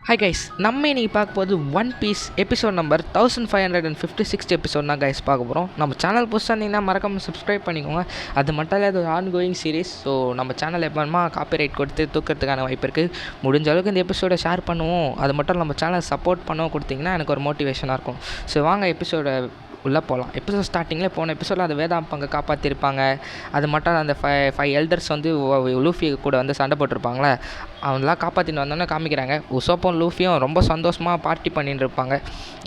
Hi guys, நம்ம இன்னைக்கு பார்க்க போது One Piece episode number 1556 episode தான் கைஸ் பார்க்க போகிறோம். நம்ம சேனல் புதுசாக இருந்தீங்கன்னா மறக்காமல் சப்ஸ்கிரைப் பண்ணிக்கோங்க. அது மட்டும் இல்லை, அது ஒரு ஆன் கோயிங் சீரிஸ். ஸோ நம்ம சேனல் எப்போமா காப்பிரைட் கொடுத்து தூக்கிறதுக்கான வாய்ப்பு இருக்குது. முடிஞ்ச அளவுக்கு இந்த எபிசோடை ஷேர் பண்ணுவோம். அது மட்டும் நம்ம சேனல் சப்போர்ட் பண்ணவும் கொடுத்தீங்கன்னா எனக்கு ஒரு மோட்டிவேஷனாக இருக்கும். ஸோ வாங்க எபிசோட உள்ளே போகலாம். எபிசோட் ஸ்டார்டிங்கில் போன எபிசோடில் அது வேதாம்பங்க காப்பாற்றிருப்பாங்க. அது மட்டும் அந்த ஃபைவ் எல்டர்ஸ் வந்து லூஃபி கூட வந்து சண்டை போட்டிருப்பாங்களே, அவங்களாம் காப்பாற்றின்னு வந்தோன்னே காமிக்கிறாங்க. உசோப்பும் லூஃபியும் ரொம்ப சந்தோஷமாக பார்ட்டி பண்ணிட்டு இருப்பாங்க.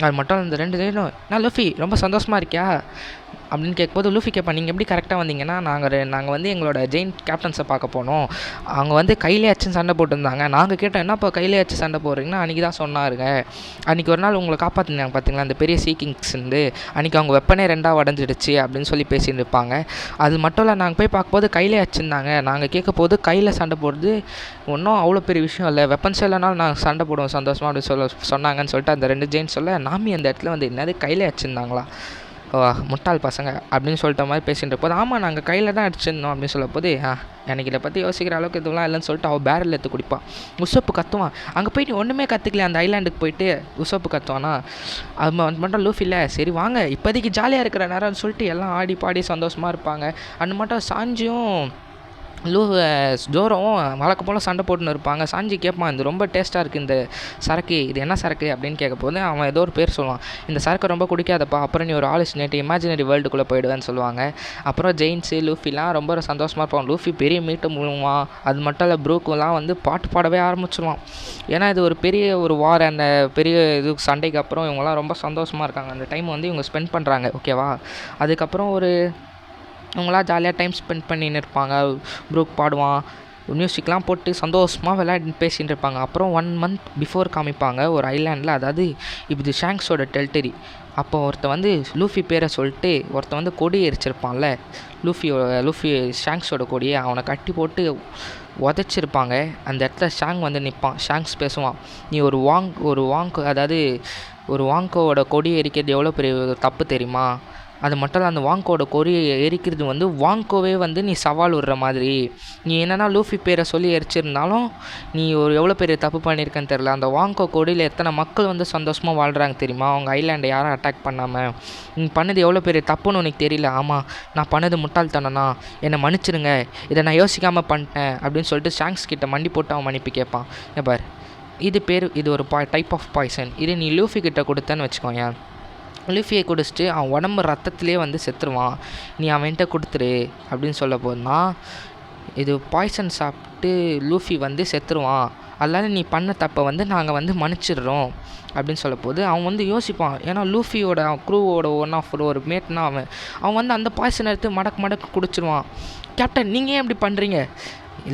அது மட்டும் இந்த 2 பேரும், நான் லூஃபி ரொம்ப சந்தோஷமாக இருக்கியா அப்படின்னு கேட்கும்போது லூஃபி கேட்பான், நீங்கள் எப்படி கரெக்டாக வந்தீங்கன்னா, நாங்கள் வந்து எங்களோட ஜெயின் கேப்டன்ஸை பார்க்க போனோம். அவங்க வந்து கையிலே அச்சுன்னு சண்டை போட்டுருந்தாங்க. நாங்கள் கேட்டோம், என்னப்பா கையிலே அச்சு சண்டை போடுறீங்கன்னா, அன்றைக்கி தான் சொன்னாருங்க. அன்றைக்கி ஒரு நாள் உங்களை காப்பாற்றினாங்க பார்த்தீங்களா, அந்த பெரிய சீக்கிங்ஸ் வந்து அன்றைக்கி அவங்க வெப்பனே 2ஆக உடஞ்சிடுச்சு அப்படின்னு சொல்லி பேசிட்டு இருப்பாங்க. அது மட்டும் இல்லை, நாங்கள் போய் பார்க்கும்போது கையிலே அச்சுருந்தாங்க. நாங்கள் கேட்க போது கையில் சண்டை போடுறது ஒன்றும் அவ்வளோ பெரிய விஷயம் இல்லை, வெப்பன்ஸ் இல்லைனாலும் நாங்கள் சண்டை போடுவோம் சந்தோஷமாக அப்படின்னு சொன்னாங்கன்னு சொல்லிட்டு அந்த 2 ஜெயின் சொல்ல, நாமி அந்த இடத்துல வந்து என்னது கையிலே அச்சுருந்தாங்களா, முட்டாள் பசங்க அப்படின்னு சொல்லிட்ட மாதிரி பேசிகிட்டு இருப்போது, ஆமாம் நாங்கள் கையில் தான் அடிச்சிருந்தோம் அப்படின்னு சொல்ல போது, எனக்கு இதை பற்றி யோசிக்கிற அளவுக்கு இதெல்லாம் இல்லைன்னு சொல்லிட்டு அவள் பேரல் எடுத்து குடிப்பான். உசோப்பு கத்துவான். அங்கே போயிட்டு ஒன்றுமே கற்றுக்கல, அந்த ஐலாண்டுக்கு போயிட்டு உசோப்பு கத்துவானா. அது மட்டும் லூஃபி இல்லை, சரி வாங்க இப்போதைக்கு ஜாலியாக இருக்கிற நேரம்னு சொல்லிட்டு எல்லாம் ஆடி பாடி சந்தோஷமாக இருப்பாங்க. அந்த மட்டும் சாஞ்சியும் ஜோரோவும் வழக்கம் போல் சண்டை போட்டுன்னு இருப்பாங்க. சாஞ்சி கேட்பான், இது ரொம்ப டேஸ்ட்டாக இருக்குது இந்த சரக்கு, இது என்ன சரக்கு அப்படின்னு கேட்க போது அவன் ஏதோ ஒரு பேர் சொல்லுவான். இந்த சரக்கு ரொம்ப குடிக்காதப்பா, அப்புறம் நீ ஒரு ஆலுசினேட் இமேஜினரி வேர்ல்டுக்குள்ளே போயிடுவேன்னு சொல்லுவாங்க. அப்புறம் ஜெயின்ஸு லூஃபிலாம் ரொம்ப சந்தோஷமாக இருப்பான். லூஃபி பெரிய மீட்டு முழுவான். அது மட்டும் இல்லை, ப்ரூக்கெலாம் வந்து பாட்டு பாடவே ஆரம்பிச்சிடுவான். ஏன்னா இது ஒரு பெரிய ஒரு வார், அந்த பெரிய இது சண்டைக்கு அப்புறம் இவங்கெல்லாம் ரொம்ப சந்தோஷமாக இருக்காங்க. அந்த டைம் வந்து இவங்க ஸ்பெண்ட் பண்ணுறாங்க, ஓகேவா. அதுக்கப்புறம் அவங்களாம் ஜாலியாக டைம் ஸ்பெண்ட் பண்ணின்னு இருப்பாங்க. ப்ரூக் பாடுவான், மியூசிக்லாம் போட்டு சந்தோஷமாக விளையாடி பேசிகிட்டு இருப்பாங்க. அப்புறம் 1 மந்த் பிஃபோர் காமிப்பாங்க ஒரு ஐலாண்டில், அதாவது இது ஷாங்க்ஸோட டெரிட்டரி. அப்போ ஒருத்தன் வந்து லூஃபி பேரை சொல்லிட்டு ஒருத்தன் வந்து கொடி எரிச்சிருப்பான்ல, லூஃபி ஷாங்க்ஸோட கொடியை அவனை கட்டி போட்டு உதச்சிருப்பாங்க. அந்த இடத்துல ஷாங் வந்து நிற்பான். ஷாங்க்ஸ் பேசுவான், நீ ஒரு வாங்க் அதாவது ஒரு வாங்கோவோட கொடி எரிக்கிறது எவ்வளோ பெரிய தப்பு தெரியுமா. அது மட்டும் இல்லை, அந்த வாங்கோட கொடியை எரிக்கிறது வந்து வாங்கோவே வந்து நீ சவால் விடுற மாதிரி. நீ என்னென்னா லூஃபி பேரை சொல்லி எரிச்சிருந்தாலும் நீ எவ்வளோ பெரிய தப்பு பண்ணியிருக்கேன்னு தெரில. அந்த வாங்கோ கொடியில் எத்தனை மக்கள் வந்து சந்தோஷமாக வாழ்கிறாங்க தெரியுமா, அவங்க ஐலாண்டை யாரும் அட்டாக் பண்ணாமல். நீ பண்ணது எவ்வளோ பெரிய தப்புன்னு உனக்கு தெரியல. ஆமாம், நான் பண்ணது முட்டாள்தனம்னா, என்னை மன்னிச்சிடுங்க, இதை நான் யோசிக்காமல் பண்ணிட்டேன் அப்படின்னு சொல்லிட்டு ஷாங்க்ஸ் கிட்ட மண்டி போட்டு அவன் மன்னிப்பு கேட்பான். பார், இது ஒரு டைப் ஆஃப் பாய்சன். இது நீ லூஃபி கிட்ட கொடுத்தேன்னு வச்சுக்கோங்க, லூஃபியை குடிச்சிட்டு அவன் உடம்பு ரத்தத்திலே வந்து செத்துருவான். நீ அவன்கிட்ட கொடுத்துரு அப்படின்னு சொல்ல போதுனா, இது பாய்சன் சாப்பிட்டு லூஃபி வந்து செத்துருவான், அதனால நீ பண்ண தப்பை வந்து நாங்கள் வந்து மன்னிச்சிடுறோம் அப்படின்னு சொல்ல போது அவன் வந்து யோசிப்பான். ஏன்னா லூஃபியோட க்ரூவோட ஒன் ஆஃப் ஒரு மேட்னா அவன் வந்து அந்த பாய்சன் எடுத்து மடக்கு குடிச்சிருவான். கேப்டன், நீங்கள் ஏன் இப்படி பண்ணுறீங்க,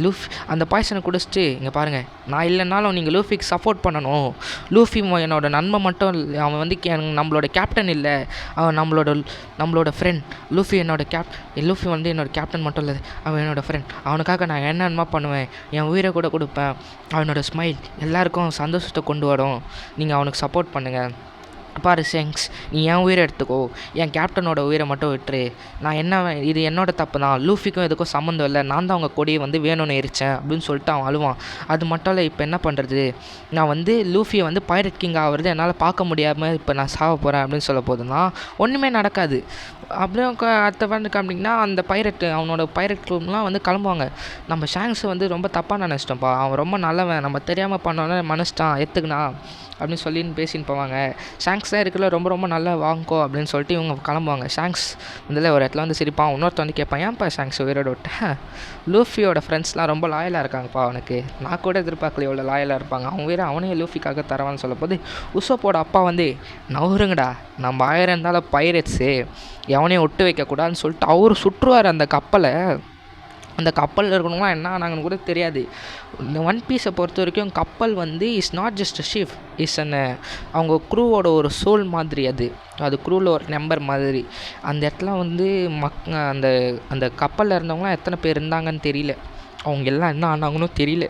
லூஃபி அந்த பாய்சனை குடிச்சிட்டு, இங்கே பாருங்கள், நான் இல்லைனாலும் நீங்கள் லூஃபிக்கு சப்போர்ட் பண்ணணும். லூஃபி என்னோட நண்பன் மட்டும் இல்லை, அவன் வந்து நம்மளோட கேப்டன் இல்லை, அவன் நம்மளோட ஃப்ரெண்ட். லூஃபி லூஃபி வந்து என்னோடய கேப்டன் மட்டும் இல்லை, அவன் என்னோடய ஃப்ரெண்ட். அவனுக்காக நான் என்னென்னமா பண்ணுவேன், என் உயிரை கூட கொடுப்பேன். அவனோட ஸ்மைல் எல்லாருக்கும் சந்தோஷத்தை கொண்டு வரும். நீங்கள் அவனுக்கு சப்போர்ட் பண்ணுங்கள். பாரு ஷாங்க்ஸ், நீ என் உயிரை எடுத்துக்கோ, என் கேப்டனோட உயிரை மட்டும் விட்டுரு. இது என்னோட தப்பு தான், லூஃபிக்கும் எதுக்கும் சம்மந்தம் இல்லை, நான் தான் அவங்க கொடியை வந்து வேணும்னு எரிச்சேன் அப்படின்னு சொல்லிட்டு அவன் அழுவான். அது மட்டும் இல்லை, இப்போ என்ன பண்ணுறது, நான் வந்து லூஃபியை வந்து பைரட் கிங் ஆகிறது என்னால் பார்க்க முடியாமல் இப்போ நான் சாவ போகிறேன் அப்படின்னு சொல்ல போதுன்னா ஒன்றுமே நடக்காது. அப்புறம் அடுத்த வந்து காமிட்டிங்கன்னா அந்த அவனோட பைரட் குரூப்லாம் வந்து கிளம்புவாங்க. நம்ம ஷாங்க்ஸ் வந்து ரொம்ப தப்பாக நினச்சிட்டோம்ப்பா, அவன் ரொம்ப நல்லவன், நம்ம தெரியாமல் பண்ணோன்னே மனசிட்டான், எத்துக்குண்ணா அப்படின்னு சொல்லின்னு பேசின்னு போவாங்க. ஷாங்க்ஸ் தான் இருக்குல்ல ரொம்ப ரொம்ப நல்லா வாங்கோ அப்படின்னு சொல்லிட்டு இவங்க கிளம்புவாங்க. ஷாங்க்ஸ் இதில் ஒரு இடத்துல வந்து சிரிப்பான். இன்னொருத்த வந்து கேட்பான், ஏன்ப்பா ஷாங்க்ஸ் உயிரோட விட்டேன், லூஃபியோட ஃப்ரெண்ட்ஸ்லாம் ரொம்ப லாயலாக இருக்காங்கப்பா அவனுக்கு, நான் கூட எதிர்பார்க்கல எவ்வளோ லாயலாக இருப்பாங்க, அவன் உயிரை அவனே லூஃபிக்காக தரவான்னு சொல்ல போது உசோப்போட அப்பா வந்து, நவருங்கடா, நம்ம 1000 இருந்தாலும் பைரட்ஸு எவனையும் ஒட்டு வைக்கக்கூடாதுன்னு சொல்லிட்டு அவர் சுற்றுவார் அந்த கப்பலை. அந்த கப்பலில் இருக்கணுமா என்ன ஆனாங்கன்னு கூட தெரியாது. இந்த ஒன் பீஸை பொறுத்த வரைக்கும் கப்பல் வந்து is not just a ship, அவங்க க்ரூவோட ஒரு சோல் மாதிரி. அது க்ரூவில் ஒரு நம்பர் மாதிரி. அந்த இடத்துல வந்து அந்த அந்த கப்பலில் இருந்தவங்களாம் எத்தனை பேர் இருந்தாங்கன்னு தெரியல, அவங்க எல்லாம் என்ன ஆனாங்கன்னு தெரியல.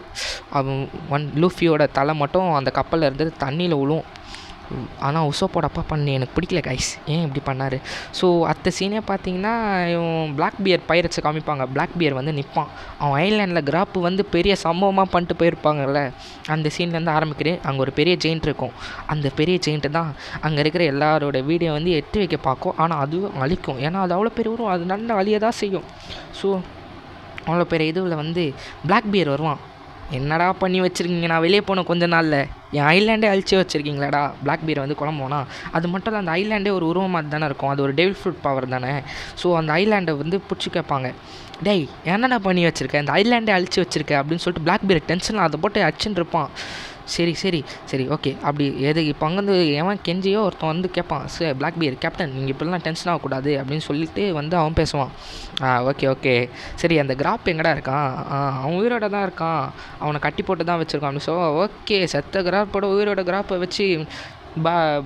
லூஃபியோட தலை மட்டும் அந்த கப்பலில் இருந்தது தண்ணியில் விழுவும். ஆனால் உசோப்போட அப்பா பண்ணி எனக்கு பிடிக்கல கைஸ், ஏன் இப்படி பண்ணார். ஸோ அடுத்த சீனே பார்த்தீங்கன்னா இவன் பிளாக் பியர் பைரட்ஸை காமிப்பாங்க. பிளாக் பியர் வந்து நிற்பான், அவன் ஐலாண்டில் கிராப்பு வந்து பெரிய சம்பவமாக பண்ணிட்டு போயிருப்பாங்கல்ல, அந்த சீன்லேருந்து ஆரம்பிக்கிறேன். அங்கே ஒரு பெரிய ஜெயிண்ட் இருக்கும், அந்த பெரிய ஜெயிண்ட்டு தான் அங்கே இருக்கிற எல்லாரோட வீடியோ வந்து எட்டு வைக்க பார்க்கும். ஆனால் அதுவும் அழிக்கும், ஏன்னா அது அவ்வளோ பெரிய வரும், அது நல்ல அழிய தான் செய்யும். ஸோ அவ்வளோ பெரிய இதுவில் வந்து பிளாக் பியர் வருவான். என்னடா பண்ணி வச்சுருக்கீங்க, நான் வெளியே போன கொஞ்ச நாளில் என் ஐலாண்டே அழிச்சு வச்சுருக்கீங்களாடா. பிளாக் பியர் வந்து குழம்போனா அது மட்டும் இல்லை, அந்த ஐலாண்டே ஒரு உருவமாக தானே இருக்கும், அது ஒரு டெவில் ஃப்ரூட் பவர் தானே. ஸோ அந்த ஐலாண்டை வந்து பிடிச்சி கேட்பாங்க, டேய் என்னடா பண்ணி வச்சுருக்கேன், இந்த ஐலாண்டே அழிச்சு வச்சுருக்க அப்படின்னு சொல்லிட்டு பிளாக் பியர் டென்ஷனில் அதை போட்டு அடிச்சுன்னு இருப்பான். சரி சரி சரி ஓகே அப்படி எது இப்போ அங்கேருந்து எவன் கெஞ்சியோ ஒருத்தன் வந்து கேட்பான், சார் பிளாக் பியர் கேப்டன் நீங்கள் இப்படிலாம் டென்ஷன் ஆகக்கூடாது அப்படின்னு சொல்லிட்டு வந்து அவன் பேசுவான். ஓகே ஓகே சரி அந்த கிராப் எங்கடா இருக்கான், அவன் உயிரோட தான் இருக்கான், அவனை கட்டி போட்டு தான் வச்சுருக்கான் அப்படின்னு சொல்ல, ஓகே செத்த கிராப்போட உயிரோட கிராப்பை வச்சு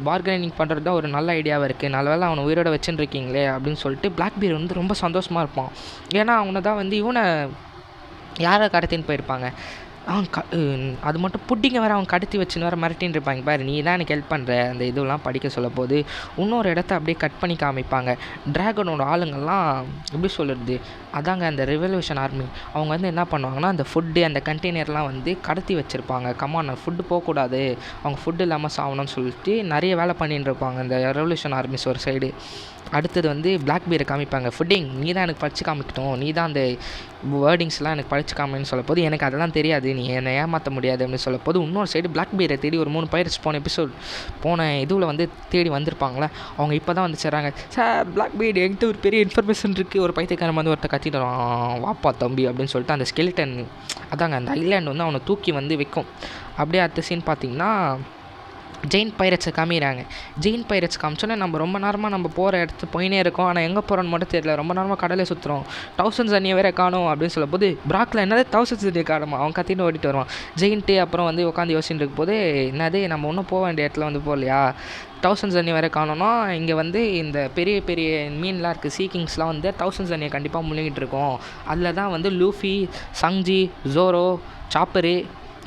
பார்கெனிங் பண்ணுறது தான் ஒரு நல்ல ஐடியாவாக இருக்குது, நல்ல வேளை அவனை உயிரோட வச்சுருக்கீங்களே அப்படின்னு சொல்லிட்டு பிளாக் பியர் வந்து ரொம்ப சந்தோஷமாக இருப்பான். ஏன்னா அவனை தான் வந்து இவனை யாரை கடத்தின்னு போயிருப்பாங்க, அவன் அது மட்டும் புட்டிங்க வேறு அவன் கடத்தி வச்சுன்னு வேறு மிரட்டின்னு இருப்பாங்க. பாரு நீ தான் எனக்கு ஹெல்ப் பண்ணுற அந்த இதெல்லாம் படிக்க சொல்ல போது இன்னொரு இடத்த அப்படியே கட் பண்ணி காமிப்பாங்க. ட்ராகனோட ஆளுங்கள்லாம் எப்படி சொல்கிறது, அதாங்க அந்த ரெவல்யூஷன் ஆர்மி, அவங்க வந்து என்ன பண்ணுவாங்கன்னா அந்த ஃபுட்டு அந்த கண்டெய்னர்லாம் வந்து கடத்தி வச்சுருப்பாங்க. கமான் ஃபுட்டு போகக்கூடாது, அவங்க ஃபுட்டு இல்லாமல் சாகணும்னு சொல்லிட்டு நிறைய வேலை பண்ணிட்டு இருப்பாங்க இந்த ரெவல்யூஷன் ஆர்மிஸ் ஒரு சைடு. அடுத்தது வந்து பிளாக் பியரை காமிப்பாங்க, ஃபுட்டிங் நீ தான் எனக்கு படித்து காமிக்கணும், நீ தான் அந்த வேர்டிங்ஸ்லாம் எனக்கு படித்து காமின்னு சொல்ல போது எனக்கு அதெல்லாம் தெரியாது, நீ என்னை ஏமாற்ற முடியாது அப்படின்னு சொல்ல போது இன்னொரு சைடு பிளாக் பியரை தேடி ஒரு 3 பைரட்ஸ் போன இதுவில் வந்து தேடி வந்திருப்பாங்களே, அவங்க இப்போ தான் வந்து சேர்றாங்க. சார் பிளாக் பியர் என்கிட்ட ஒரு பெரிய இன்ஃபர்மேஷன் இருக்குது, ஒரு பைத்தியக்காரன் வந்து ஒருத்தர் கத்திட்டு வரான், வாப்பா தம்பி அப்படின்னு சொல்லிட்டு அந்த ஸ்கெலிட்டன் அதாங்க அந்த ஐலாண்ட் வந்து அவனை தூக்கி வந்து வைக்கும். அப்படியே அடுத்த சீன் பார்த்திங்கன்னா ஜெயின் பைரட்ஸை காமிக்கிறாங்க. ஜெயின் பைரட்ஸ் காமிச்சோன்னே நம்ம ரொம்ப நேரமாக நம்ம போகிற இடத்து போயினே இருக்கோம், ஆனால் எங்கே போகிறோன்னு மட்டும் தெரியல, ரொம்ப நேரமாக கடலை சுற்றுறோம், தௌசண்ட்ஸ் அண்ணியை வேறு காணும் அப்படின்னு சொல்ல போது பிராக்கில் என்னது தௌசண்ட்ஸ் அண்ணியை காணுமா, அவன் கத்தின்னு ஓடிட்டு வருவான். ஜெயின்ட்டு அப்புறம் வந்து உட்காந்து யோசிச்சுட்டு இருக்கும் போது என்னது நம்ம ஒன்றும் போக வேண்டிய இடத்துல வந்து போகலையா, தௌசண்ட்ஸ் அண்ணி வேறு காணோன்னா இங்கே வந்து இந்த பெரிய பெரிய மீன்லாம் இருக்குது, சீக்கிங்ஸ்லாம் வந்து தௌசண்ட்ஸ் அண்ணியை கண்டிப்பாக முழுங்கிட்டு இருக்கோம், அதில் தான் வந்து லூஃபி, சங்ஜி, ஜோரோ, சாப்பரு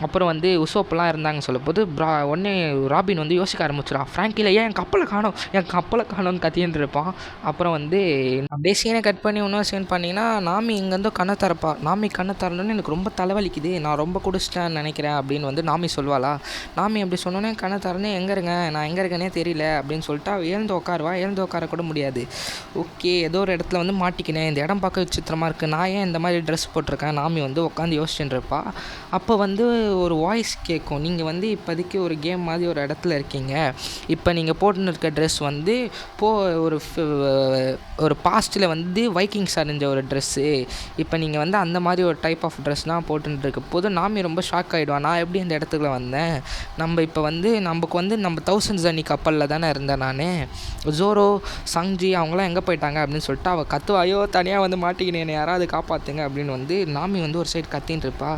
அப்புறம் வந்து உசோப்லாம் இருந்தாங்க சொல்ல போது உடனே ராபின் வந்து யோசிக்க ஆரம்பிச்சிடா, ஃப்ராங்கில் ஏன் என் கப்பலை காணோன்னு கத்தின்னு இருப்பான். அப்புறம் வந்து அப்படியே சீனை கட் பண்ணி இன்னொரு சீன் பண்ணிங்கன்னா நாமி இங்கேருந்து கண்ணை திறப்பா. நாமி கண்ணை திறந்தோன்னே எனக்கு ரொம்ப தலைவலிக்குது, நான் ரொம்ப குடிச்சிட்டேன்னு நினைக்கிறேன் அப்படின்னு வந்து நாமி சொல்வாளா. நாமி அப்படி சொன்னோன்னே கண்ணை திறந்து எங்கே நான் எங்கே இருக்கேனே தெரியல அப்படின்னு சொல்லிட்டு எழுந்து உட்கார கூட முடியாது. ஓகே ஏதோ ஒரு இடத்துல வந்து மாட்டிக்கினேன், இந்த இடம் பார்க்க விசித்திரமாக இருக்குது, நான் ஏன் இந்த மாதிரி ட்ரெஸ் போட்டிருக்கேன், நாமி வந்து உட்காந்து யோசிச்சுட்டு இருப்பா. அப்போ வந்து ஒரு வாய்ஸ் கேட்கும், நீங்கள் வந்து இப்போதைக்கு ஒரு கேம் மாதிரி ஒரு இடத்துல இருக்கீங்க, இப்போ நீங்கள் போட்டுன்னு இருக்க ட்ரெஸ் வந்து ஒரு பாஸ்ட்டில் வந்து வைக்கிங்ஸ் அணிஞ்ச ஒரு ட்ரெஸ்ஸு, இப்போ நீங்கள் வந்து அந்த மாதிரி ஒரு டைப் ஆஃப் ட்ரெஸ்லாம் போட்டுன்னு இருக்க போது நாமி ரொம்ப ஷாக் ஆகிடுவான், நான் எப்படி இந்த இடத்துக்குள்ள வந்தேன், நம்ம இப்போ வந்து நம்ம தௌசண்ட்ஸ் அன்னி கப்பலில் தானே இருந்தேன் நான், ஜோரோ சங்ஜி அவங்களாம் எங்கே போயிட்டாங்க அப்படின்னு சொல்லிட்டு அவள் கத்துவா, ஐயோ தனியாக வந்து மாட்டிக்கினேன் என்னை யாராவது காப்பாற்றுங்க அப்படின்னு வந்து நாமி வந்து ஒரு சைடு கத்தின்னு இருப்பா.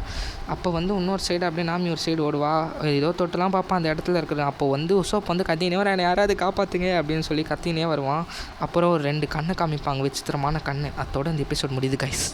அப்போ வந்து இன்னொரு சைடு அப்படியே நாமி ஒரு சைடு ஓடுவா, ஏதோ தொட்டுலாம் பார்ப்பான் அந்த இடத்துல இருக்கிற. அப்போ வந்து உசோப் வந்து கத்தினே வர என்னை யாராவது காப்பாற்றுங்க அப்படின்னு சொல்லி கத்தினே வருவான். அப்புறம் ஒரு 2 கண்ணை காமிப்பாங்க, விசித்திரமான கண்ணு. அதோட இந்த எபிசோட் முடியுது கைஸ்.